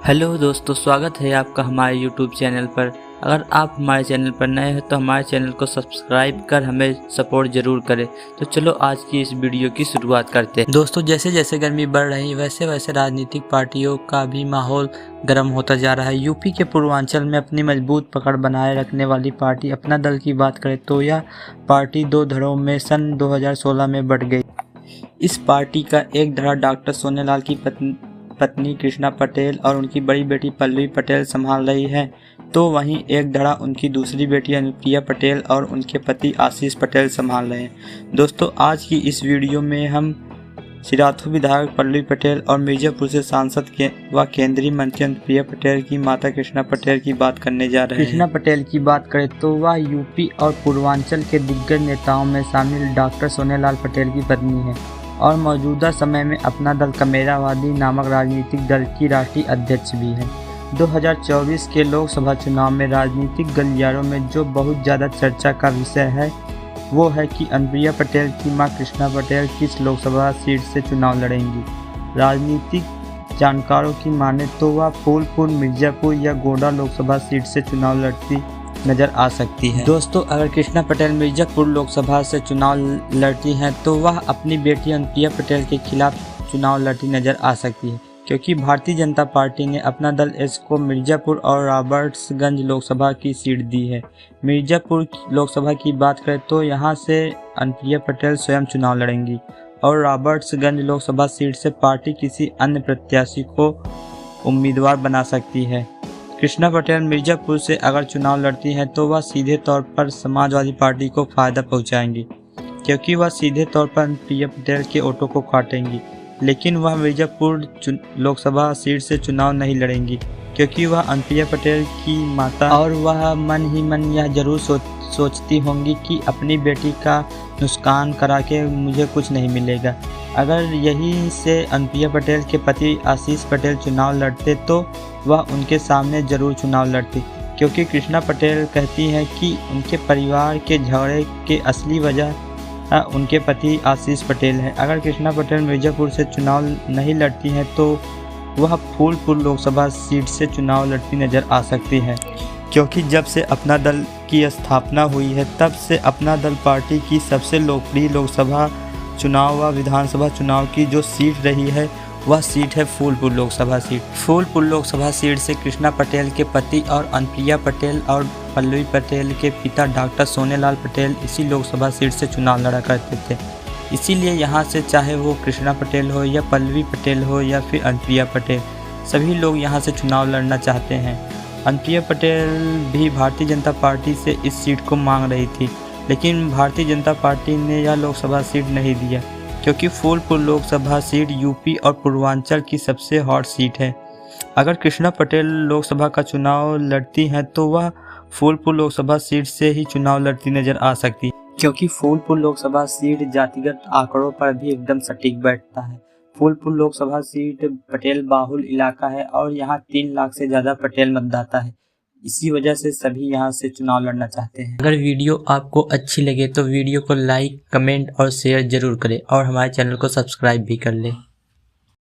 Hello दोस्तों, स्वागत है आपका हमारे YouTube चैनल पर। अगर आप हमारे चैनल पर नए हैं तो हमारे चैनल को सब्सक्राइब कर हमें सपोर्ट ज़रूर करें। तो चलो आज की इस वीडियो की शुरुआत करते हैं। दोस्तों, जैसे जैसे गर्मी बढ़ रही है वैसे वैसे राजनीतिक पार्टियों का भी माहौल गर्म होता जा रहा है। यूपी के पूर्वांचल में अपनी मजबूत पकड़ बनाए रखने वाली पार्टी अपना दल की बात करें तो यह पार्टी दो धड़ों में सन 2016 में बढ़ गई। इस पार्टी का एक धड़ा डॉक्टर सोनेलाल की पत्नी कृष्णा पटेल और उनकी बड़ी बेटी पल्लवी पटेल संभाल रही है, तो वहीं एक धड़ा उनकी दूसरी बेटी अनुप्रिया पटेल और उनके पति आशीष पटेल संभाल रहे हैं। दोस्तों, आज की इस वीडियो में हम सिराथू विधायक पल्लवी पटेल और मिर्जापुर से सांसद व केंद्रीय मंत्री अनुप्रिया पटेल की माता कृष्णा पटेल की बात करने जा रहे हैं। कृष्णा पटेल की बात करें तो वह यूपी और पूर्वांचल के दिग्गज नेताओं में शामिल डॉक्टर सोनेलाल पटेल की पत्नी है और मौजूदा समय में अपना दल कमेरावादी नामक राजनीतिक दल की राष्ट्रीय अध्यक्ष भी है। 2024 के लोकसभा चुनाव में राजनीतिक गलियारों में जो बहुत ज़्यादा चर्चा का विषय है वो है कि अनुप्रिया पटेल की मां कृष्णा पटेल किस लोकसभा सीट से चुनाव लड़ेंगी। राजनीतिक जानकारों की माने तो वह फूलपुर, मिर्जापुर या गोड्डा लोकसभा सीट से चुनाव लड़ती नजर आ सकती है। दोस्तों, अगर कृष्णा पटेल मिर्जापुर लोकसभा से चुनाव लड़ती हैं तो वह अपनी बेटी अनुप्रिया पटेल के खिलाफ चुनाव लड़ती नजर आ सकती है, क्योंकि भारतीय जनता पार्टी ने अपना दल एस को मिर्जापुर और रॉबर्ट्सगंज लोकसभा की सीट दी है। मिर्जापुर लोकसभा की बात करें तो यहां से अनुप्रिया पटेल स्वयं चुनाव लड़ेंगी और रॉबर्ट्सगंज लोकसभा सीट से पार्टी किसी अन्य प्रत्याशी को उम्मीदवार बना सकती है। कृष्णा पटेल मिर्जापुर से अगर चुनाव लड़ती हैं तो वह सीधे तौर पर समाजवादी पार्टी को फायदा पहुंचाएंगी, क्योंकि वह सीधे तौर पर अनुप्रिया पटेल के वोटों को काटेंगी। लेकिन वह मिर्जापुर लोकसभा सीट से चुनाव नहीं लड़ेंगी, क्योंकि वह अनुप्रिया पटेल की माता और वह मन ही मन यह जरूर सोचती होंगी कि अपनी बेटी का नुकसान करा के मुझे कुछ नहीं मिलेगा। अगर यही से अनुप्रिया पटेल के पति आशीष पटेल चुनाव लड़ते तो वह उनके सामने जरूर चुनाव लड़ती, क्योंकि कृष्णा पटेल कहती हैं कि उनके परिवार के झगड़े के असली वजह उनके पति आशीष पटेल है। अगर कृष्णा पटेल मिर्जापुर से चुनाव नहीं लड़ती हैं तो वह फूलपुर लोकसभा सीट से चुनाव लड़ती नजर आ सकती है, क्योंकि जब से अपना दल की स्थापना हुई है तब से अपना दल पार्टी की सबसे लोकप्रिय लोकसभा चुनाव व विधानसभा चुनाव की जो सीट रही है वह सीट है फूलपुर लोकसभा सीट। फूलपुर लोकसभा सीट से कृष्णा पटेल के पति और अनुप्रिया पटेल और पल्लवी पटेल के पिता डॉक्टर सोनेलाल पटेल इसी लोकसभा सीट से चुनाव लड़ा करते थे। इसीलिए यहाँ से चाहे वो कृष्णा पटेल हो या पल्लवी पटेल हो या फिर अनुप्रिया पटेल, सभी लोग यहाँ से चुनाव लड़ना चाहते हैं। अनुप्रिया पटेल भी भारतीय जनता पार्टी से इस सीट को मांग रही थी, लेकिन भारतीय जनता पार्टी ने यह लोकसभा सीट नहीं दिया, क्योंकि फूलपुर लोकसभा सीट यूपी और पूर्वांचल की सबसे हॉट सीट है। अगर कृष्णा पटेल लोकसभा का चुनाव लड़ती हैं तो वह फूलपुर लोकसभा सीट से ही चुनाव लड़ती नजर आ सकती है, क्योंकि फूलपुर लोकसभा सीट जातिगत आंकड़ों पर भी एकदम सटीक बैठता है। फूलपुर लोकसभा सीट पटेल बाहुल इलाका है और यहाँ 3 लाख से ज़्यादा पटेल मतदाता है। इसी वजह से सभी यहाँ से चुनाव लड़ना चाहते हैं। अगर वीडियो आपको अच्छी लगे तो वीडियो को लाइक, कमेंट और शेयर जरूर करें और हमारे चैनल को सब्सक्राइब भी कर लें।